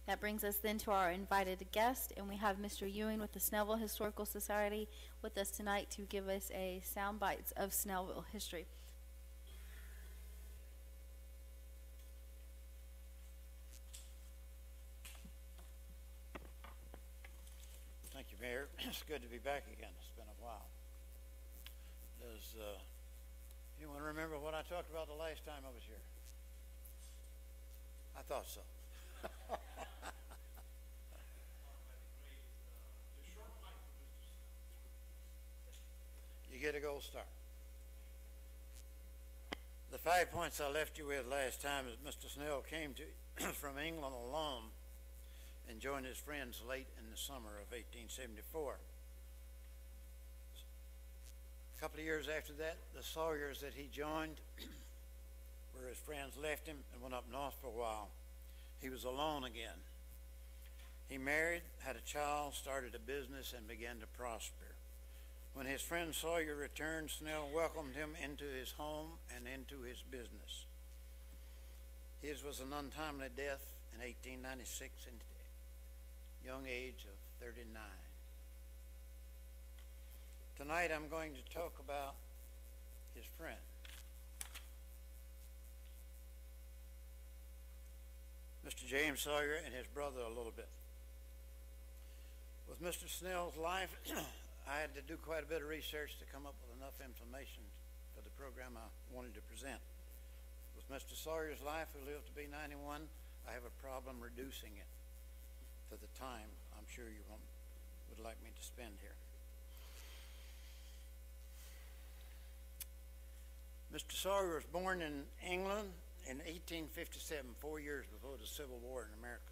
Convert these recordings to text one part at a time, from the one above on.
That brings us then to our invited guest, and we have Mr. Ewing with the Snellville Historical Society with us tonight to give us a sound bites of Snellville history. Thank you, Mayor. It's good to be back again. It's been a while. Does anyone remember what I talked about the last time I was here? I thought so. You get a gold star. The 5 points I left you with last time is Mr. Snell came to from England alone and joined his friends late in the summer of 1874. A couple of years after that, the Sawyers that he joined, where his friends left him and went up north for a while, he was alone again. He married, had a child, started a business, and began to prosper. When his friend Sawyer returned, Snell welcomed him into his home and into his business. His was an untimely death in 1896 at the young age of 39. Tonight I'm going to talk about his friend. Mr. James Sawyer and his brother a little bit. With Mr. Snell's life, I had to do quite a bit of research to come up with enough information for the program I wanted to present. With Mr. Sawyer's life, who lived to be 91, I have a problem reducing it to the time I'm sure you would like me to spend here. Mr. Sawyer was born in England in 1857, 4 years before the Civil War in America.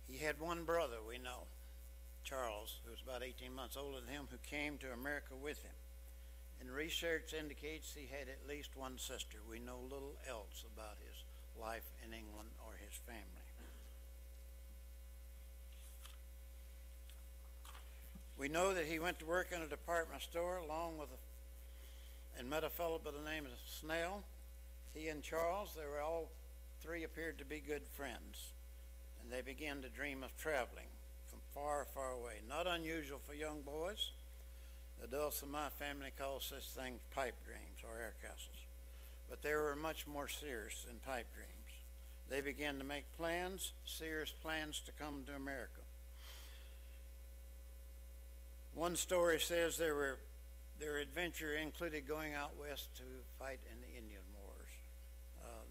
He had one brother we know, Charles, who was about 18 months older than him, who came to America with him. And research indicates he had at least one sister. We know little else about his life in England or his family. We know that he went to work in a department store and met a fellow by the name of Snell. He and Charles, they were all three appeared to be good friends. And they began to dream of traveling from far, far away. Not unusual for young boys. The adults of my family call such things pipe dreams or air castles. But they were much more serious than pipe dreams. They began to make plans, serious plans to come to America. One story says their adventure included going out west to fight in the Indian Wars.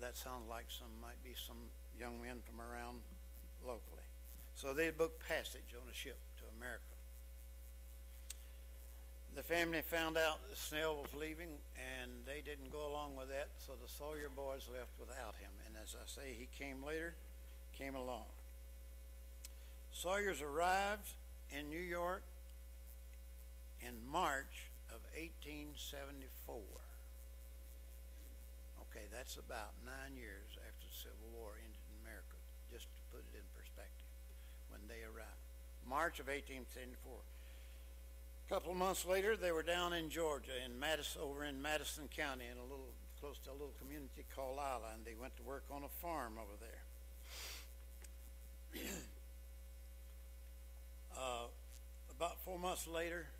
That sounds like might be some young men from around locally. So they booked passage on a ship to America. The family found out that Snell was leaving, and they didn't go along with that, so the Sawyer boys left without him. And as I say, he came later, came along. Sawyers arrived in New York in March of 1874. Okay, that's about 9 years after the Civil War ended in America, just to put it in perspective, when they arrived. March of 1874. A couple of months later, they were down in Georgia, over in Madison County, close to a little community called Isla, and they went to work on a farm over there. About 4 months later,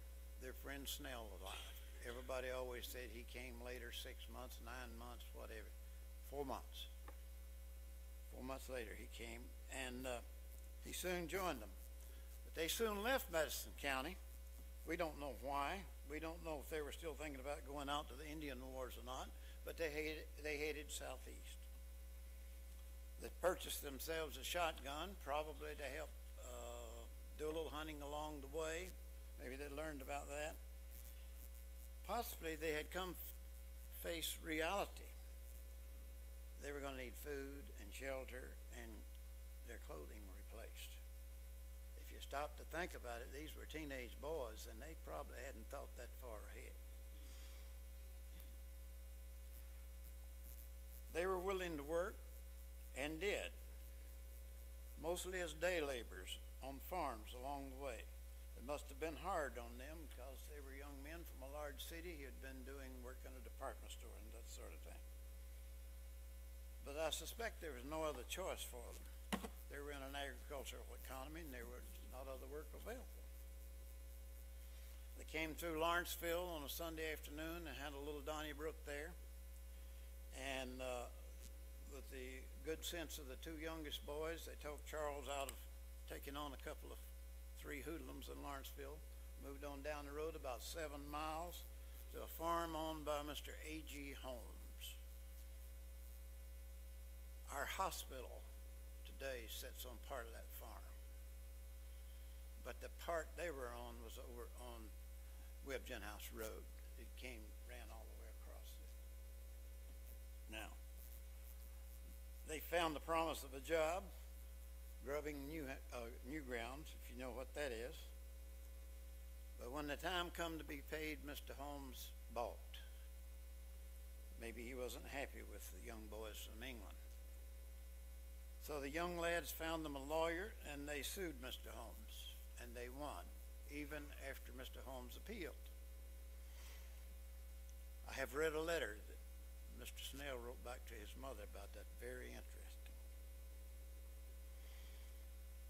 their friend Snell was alive. Everybody always said he came later, 6 months, 9 months, whatever. 4 months. 4 months later he came, and he soon joined them. But they soon left Madison County. We don't know why. We don't know if they were still thinking about going out to the Indian Wars or not, but they headed southeast. They purchased themselves a shotgun, probably to help do a little hunting along the way. Maybe they learned about that. Possibly they had come face reality. They were going to need food and shelter and their clothing replaced. If you stop to think about it, these were teenage boys, and they probably hadn't thought that far ahead. They were willing to work, and did, mostly as day laborers on farms along the way. It must have been hard on them because they were young men from a large city who had been doing work in a department store and that sort of thing. But I I suspect there was no other choice for them. They were in an agricultural economy and there was not other work available. They came through Lawrenceville on a Sunday afternoon and had a little Donnybrook there. And with the good sense of the two youngest boys, they talked Charles out of taking on a couple of 3 hoodlums in Lawrenceville, moved on down the road about 7 miles to a farm owned by Mr. A.G. Holmes. Our hospital today sits on part of that farm, but the part they were on was over on Webb House Road. It ran all the way across there. Now, they found the promise of a job, grubbing new grounds, if you know what that is. But when the time come to be paid, Mr. Holmes balked. Maybe he wasn't happy with the young boys from England. So the young lads found them a lawyer and they sued Mr. Holmes, and they won, even after Mr. Holmes appealed. I have read a letter that Mr. Snell wrote back to his mother about that. Very interesting.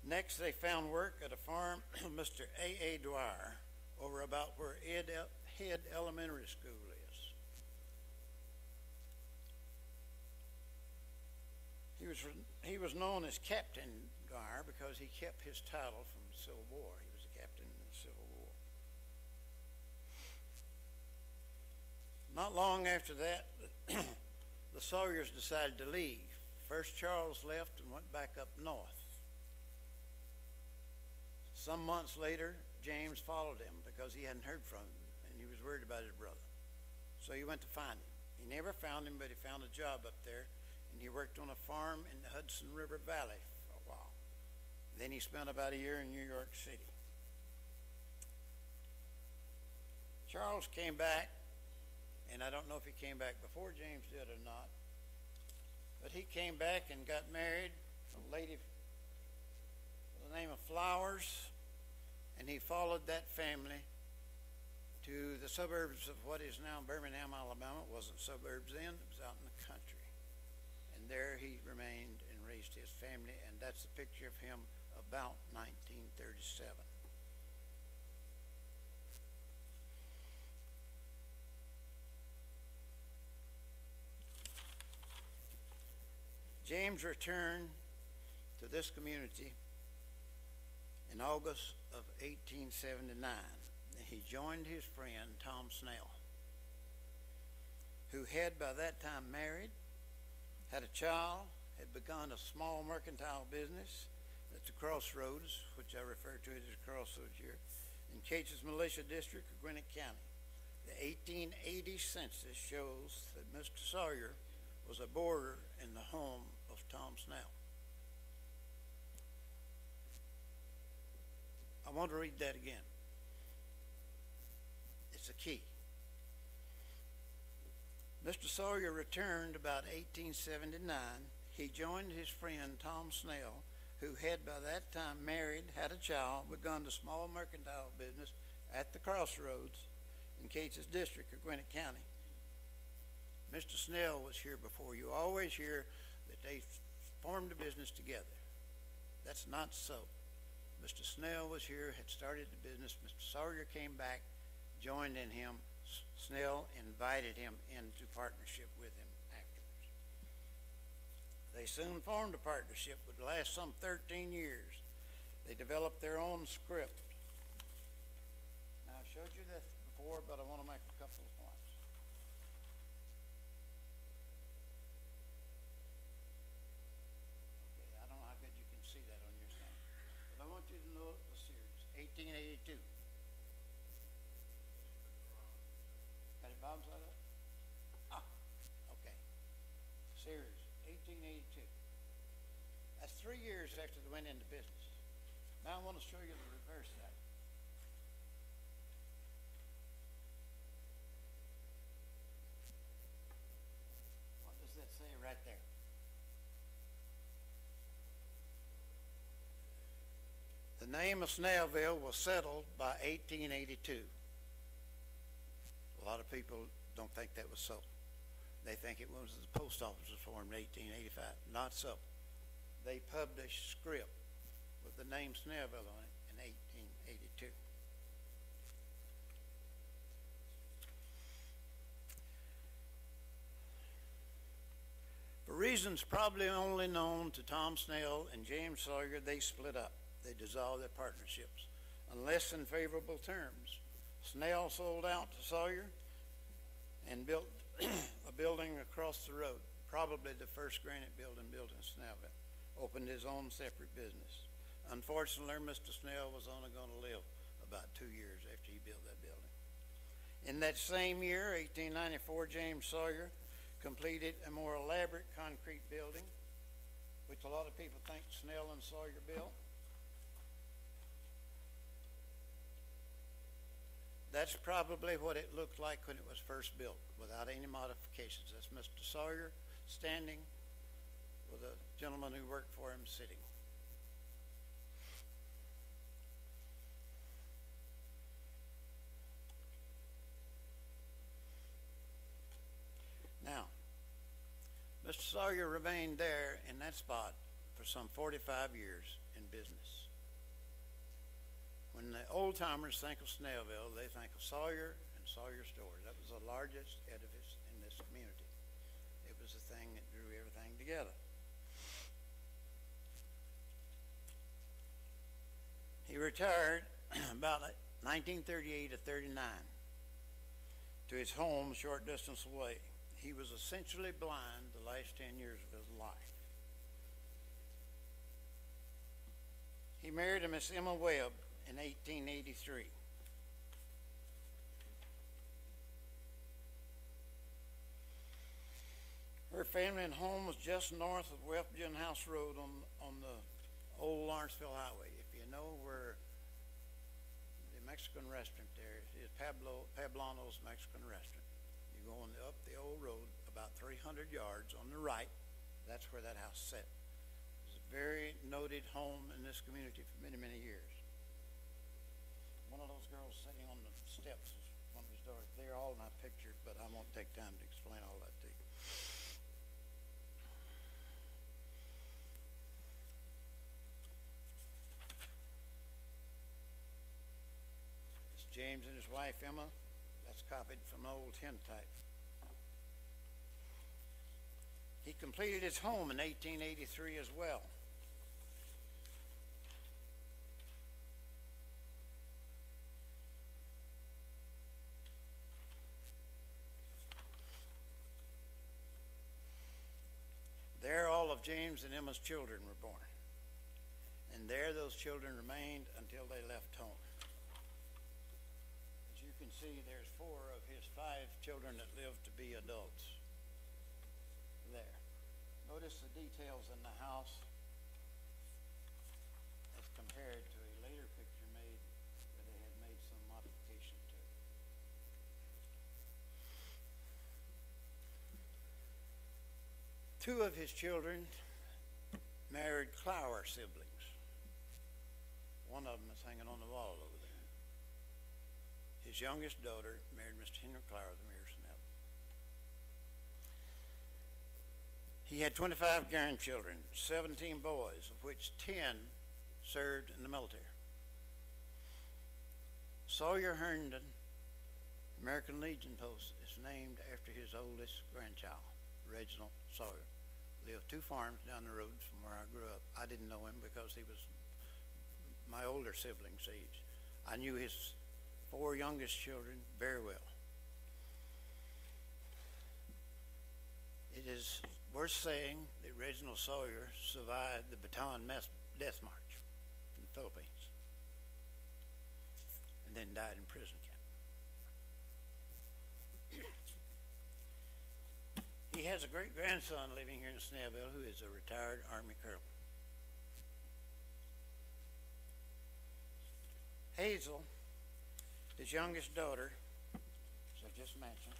Next, they found work at a farm of Mr. A.A. Dwyer over about where Head Elementary School is. He was known as Captain Dwyer because he kept his title from the Civil War. He was a captain in the Civil War. Not long after that, the Sawyers decided to leave. First Charles left and went back up north. Some months later, James followed him because he hadn't heard from him and he was worried about his brother. So he went to find him. He never found him, but he found a job up there, and he worked on a farm in the Hudson River Valley for a while. Then he spent about a year in New York City. Charles came back, and I don't know if he came back before James did or not, but he came back and got married to a lady by the name of Flowers, and he followed that family to the suburbs of what is now Birmingham, Alabama. It wasn't suburbs then, it was out in the country. And there he remained and raised his family, and that's a picture of him about 1937. James returned to this community in August of 1879. He joined his friend Tom Snell, who had by that time married, had a child, had begun a small mercantile business at the Crossroads, which I refer to as the Crossroads here, in Cates's Militia District of Gwinnett County. The 1880 census shows that Mr. Sawyer was a boarder in the home of Tom Snell. I want to read that again. It's a key. Mr. Sawyer returned about 1879. He joined his friend Tom Snell, who had by that time married, had a child, begun a small mercantile business at the Crossroads in Cates's District of Gwinnett County. Mr. Snell was here before. You always hear that they formed a business together. That's not so. Mr. Snell was here, had started the business. Mr. Sawyer came back, joined in him. Snell invited him into partnership with him afterwards. They soon formed a partnership that would last some 13 years. They developed their own script. Now, I've showed you this before, but I want to make a couple of points. Okay, I don't know how good you can see that on your thing, but I want you to know the series, 1882. Got it, Bob's like that? Ah, okay. Series, 1882. That's 3 years after they went into business. Now I want to show you the reverse side. What does that say right there? The name of Snellville was settled by 1882. A lot of people don't think that was so. They think it was the post office was formed in 1885. Not so. They published script with the name Snellville on it in 1882. For reasons probably only known to Tom Snell and James Sawyer, they split up. They dissolved their partnerships on less than favorable terms. Snell sold out to Sawyer and built a building across the road, probably the first granite building built in Snellville. Opened his own separate business. Unfortunately, Mr. Snell was only going to live about 2 years after he built that building. In that same year, 1894, James Sawyer completed a more elaborate concrete building, which a lot of people think Snell and Sawyer built. That's probably what it looked like when it was first built, without any modifications. That's Mr. Sawyer standing with a gentleman who worked for him sitting. Now, Mr. Sawyer remained there in that spot for some 45 years in business. When the old-timers think of Snellville, they think of Sawyer and Sawyer Stores. That was the largest edifice in this community. It was the thing that drew everything together. He retired about 1938 to 39 to his home a short distance away. He was essentially blind the last 10 years of his life. He married a Miss Emma Webb in 1883. Her family and home was just north of Westbjorn House Road on the old Lawrenceville Highway. If you know where the Mexican restaurant there is, Pablano's Mexican restaurant. You're going up the old road about 300 yards on the right. That's where that house sat. It was a very noted home in this community for many, many years. One of those girls sitting on the steps is one of his daughters. They're all in my picture, but I won't take time to explain all that to you. It's James and his wife Emma. That's copied from an old tintype. He completed his home in 1883 as well. There all of James and Emma's children were born. And there those children remained until they left home. As you can see, there's 4 of his 5 children that lived to be adults. There. Notice the details in the house as compared to a later picture made where they had made some modification to it. Two of his children married Clower siblings. One of them is hanging on the wall over there. His youngest daughter married Mr. Henry Clower, the mayor of Snellville. He had 25 grandchildren, 17 boys, of which 10 served in the military. Sawyer Herndon American Legion Post is named after his oldest grandchild, Reginald Sawyer. Lived 2 farms down the road from where I grew up. I didn't know him because he was my older sibling's age. I knew his 4 youngest children very well. It is worth saying that Reginald Sawyer survived the Bataan Death March in the Philippines and then died in prison camp. He has a great-grandson living here in Snellville who is a retired Army colonel. Hazel, his youngest daughter, as I just mentioned,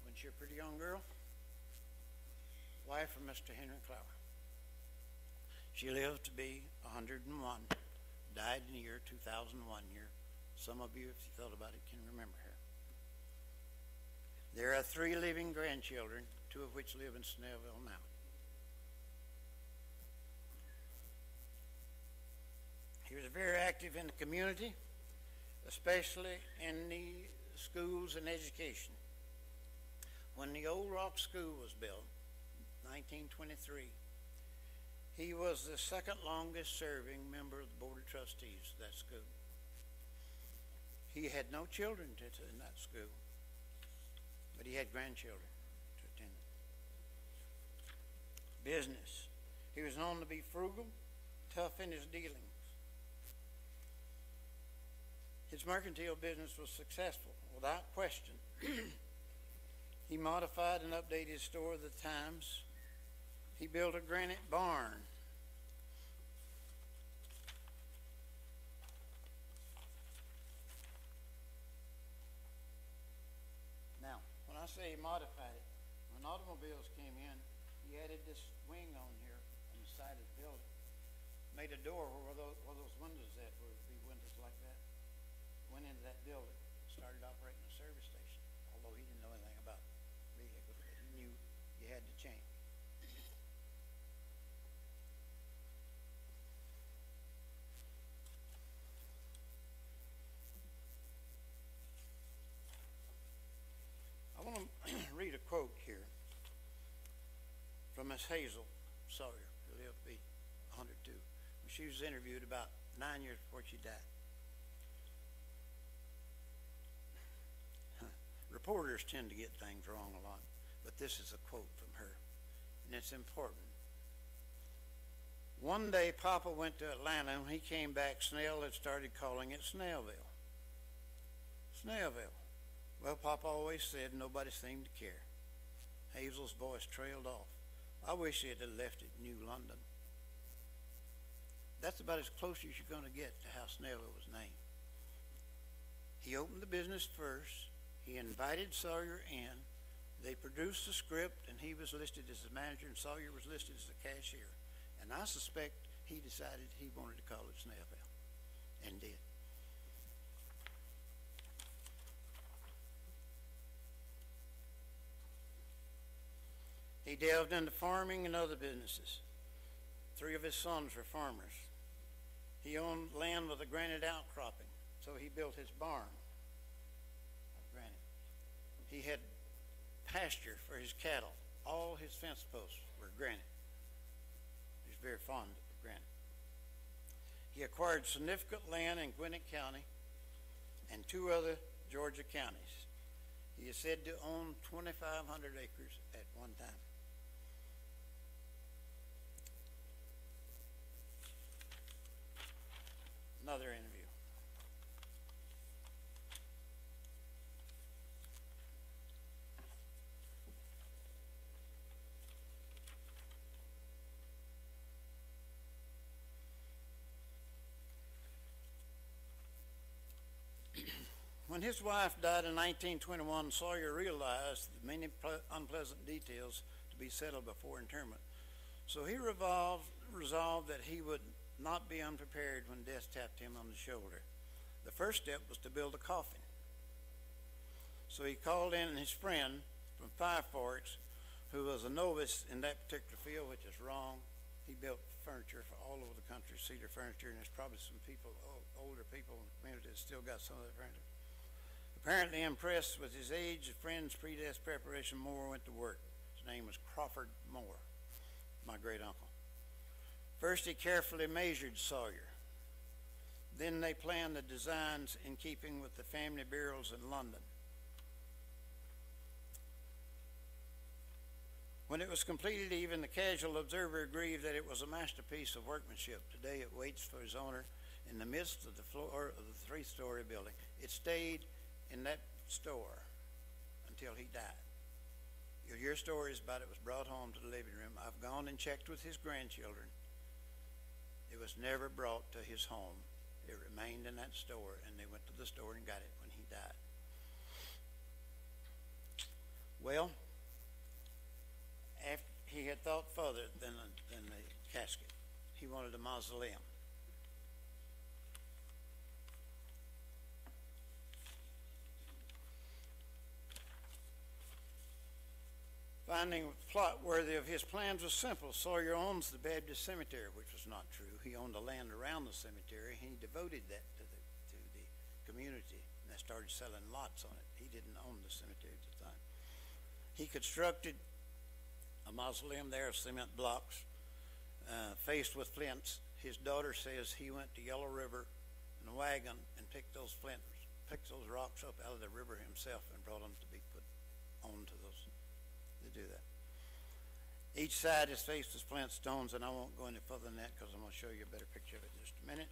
wasn't she a pretty young girl? Wife of Mr. Henry Clower. She lived to be 101, died in the year 2001 here. Some of you, if you thought about it, can remember her. There are 3 living grandchildren, 2 of which live in Snellville now. He was very active in the community, especially in the schools and education. When the Old Rock School was built, 1923, he was the second longest serving member of the Board of Trustees of that school. He had no children in that school, but he had grandchildren to attend it. Business. He was known to be frugal, tough in his dealings. His mercantile business was successful, without question. He modified and updated his store of the times. He built a granite barn. Now, when I say he modified it, when automobiles came in, he added this wing on here on the side of the building. Made a door where those windows at would be windows like that. Went into that building, started operating a service station, although he didn't know anything about vehicles, but he knew you had to change. I want to read a quote here from Miss Hazel Sawyer, who lived to be 102. She was interviewed about 9 years before she died. Reporters tend to get things wrong a lot, but this is a quote from her, and it's important. One day, Papa went to Atlanta, and when he came back, Snell had started calling it Snellville. Snellville. Well, Papa always said nobody seemed to care. Hazel's voice trailed off. I wish he had left it New London. That's about as close as you're going to get to how Snellville was named. He opened the business first. He invited Sawyer in. They produced the script, and he was listed as the manager, and Sawyer was listed as the cashier. And I suspect he decided he wanted to call it Snellville, and did. He delved into farming and other businesses. 3 of his sons were farmers. He owned land with a granite outcropping, so he built his barn of granite. He had pasture for his cattle. All his fence posts were granite. He was very fond of granite. He acquired significant land in Gwinnett County and 2 other Georgia counties. He is said to own 2,500 acres at one time. Another interview. When his wife died in 1921, Sawyer realized the many unpleasant details to be settled before interment. So he resolved that he would not be unprepared when death tapped him on the shoulder. The first step was to build a coffin. So he called in his friend from Five Forks, who was a novice in that particular field, which is wrong. He built furniture for all over the country, cedar furniture, and there's probably some people, older people in the community that still got some of that furniture. Apparently impressed with his age, his friend's pre-death preparation, Moore went to work. His name was Crawford Moore, my great uncle. First, he carefully measured Sawyer. Then they planned the designs in keeping with the family burials in London. When it was completed, even the casual observer agreed that it was a masterpiece of workmanship. Today it waits for his owner in the midst of the floor of the 3-story building. It stayed in that store until he died. You'll hear stories about it was brought home to the living room. I've gone and checked with his grandchildren. It was never brought to his home. It remained in that store, and they went to the store and got it when he died. Well, after he had thought further than the casket. He wanted a mausoleum. Finding the plot worthy of his plans was simple. Sawyer owns the Baptist cemetery, which was not true. He owned the land around the cemetery, and he devoted that to the community, and they started selling lots on it. He didn't own the cemetery at the time. He constructed a mausoleum there of cement blocks, faced with flints. His daughter says he went to Yellow River in a wagon and picked those rocks up out of the river himself and brought them to be put onto those, to do that. Each side is faced with flint stones, and I won't go any further than that because I'm going to show you a better picture of it in just a minute.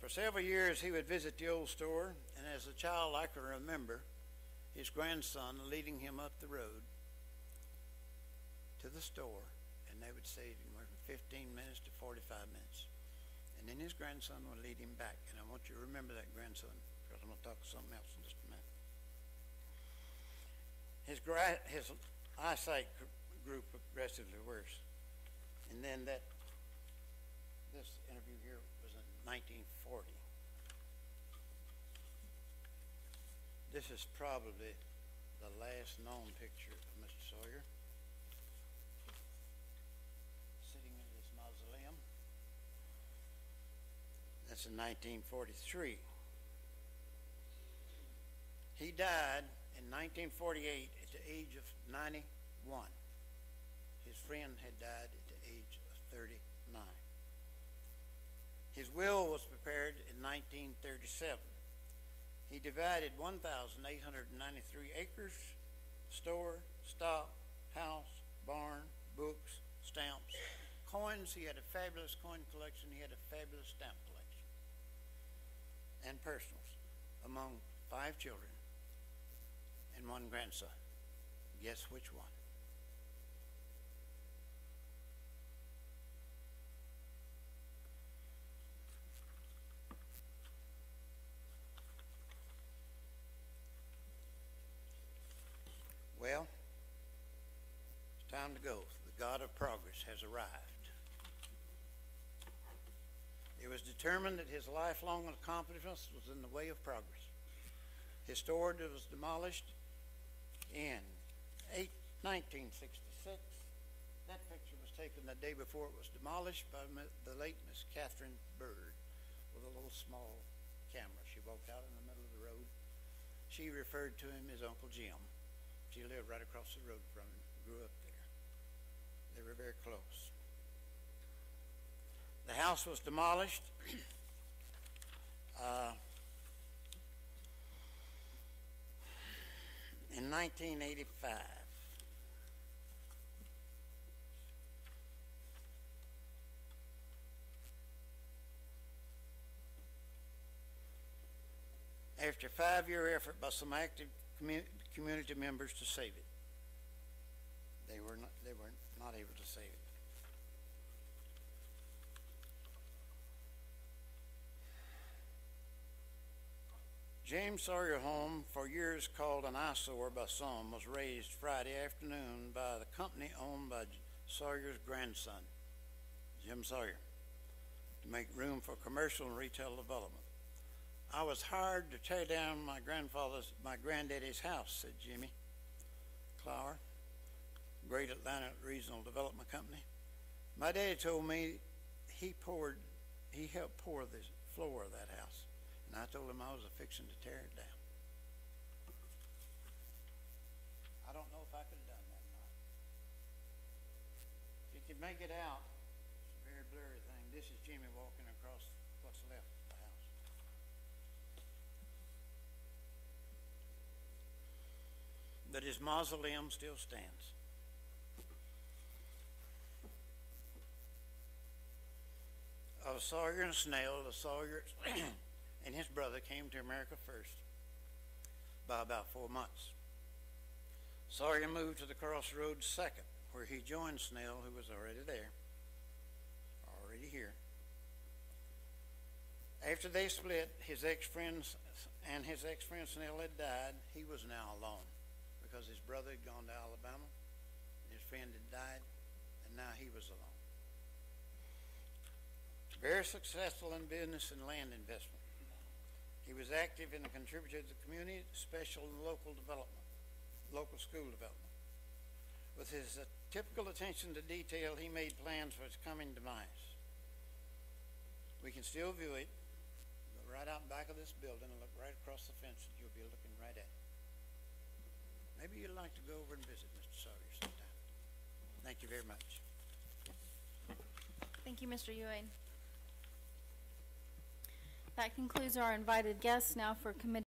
For several years, he would visit the old store, and as a child, I can remember his grandson leading him up the road to the store, and they would say anywhere from 15 minutes to 45 minutes. And then his grandson would lead him back, and I want you to remember that grandson, because I'm going to talk something else in just a minute. His eyesight grew progressively worse, and then this interview here was in 1940. This is probably the last known picture of Mr. Sawyer sitting in his mausoleum. That's in 1943. He died in 1948 at the age of 91. His friend had died at the age of 39. His will was prepared in 1937. He divided 1,893 acres, store, stock, house, barn, books, stamps, coins. He had a fabulous coin collection. He had a fabulous stamp collection. And personals among 5 children and 1 grandson. Guess which one? Well, it's time to go. The God of progress has arrived. It was determined that his lifelong accomplishments was in the way of progress. His store was demolished in 1966. That picture was taken the day before it was demolished by the late Miss Catherine Bird with a little small camera. She walked out in the middle of the road. She referred to him as Uncle Jim. She lived right across the road from him, grew up there. They were very close. The house was demolished. In 1985. After a 5-year effort by some active community members to save it, they were not able to save it. James Sawyer home, for years called an eyesore by some, was razed Friday afternoon by the company owned by Sawyer's grandson, Jim Sawyer, to make room for commercial and retail development. I was hired to tear down my granddaddy's house, said Jimmy Clower, Great Atlanta Regional Development Company. My daddy told me he helped pour the floor of that house. And I told him I was fixing to tear it down. I don't know if I could have done that or not. If you could make it out, it's a very blurry thing. This is Jimmy walking across what's left of the house. But his mausoleum still stands. Of Sawyer and Snell, the Sawyers and his brother came to America first by about 4 months. Sawyer moved to the Crossroads second, where he joined Snell, who was already there, already here. After they split, his ex-friend Snell had died. He was now alone because his brother had gone to Alabama, his friend had died, and now he was alone. Very successful in business and land investment. He was active and a contributor to the community, special and local development, local school development. With his typical attention to detail, he made plans for its coming demise. We can still view it. Go right out back of this building and look right across the fence, and you'll be looking right at it. Maybe you'd like to go over and visit Mr. Sawyer sometime. Thank you very much. Thank you, Mr. Ewing. That concludes our invited guests. Now for committee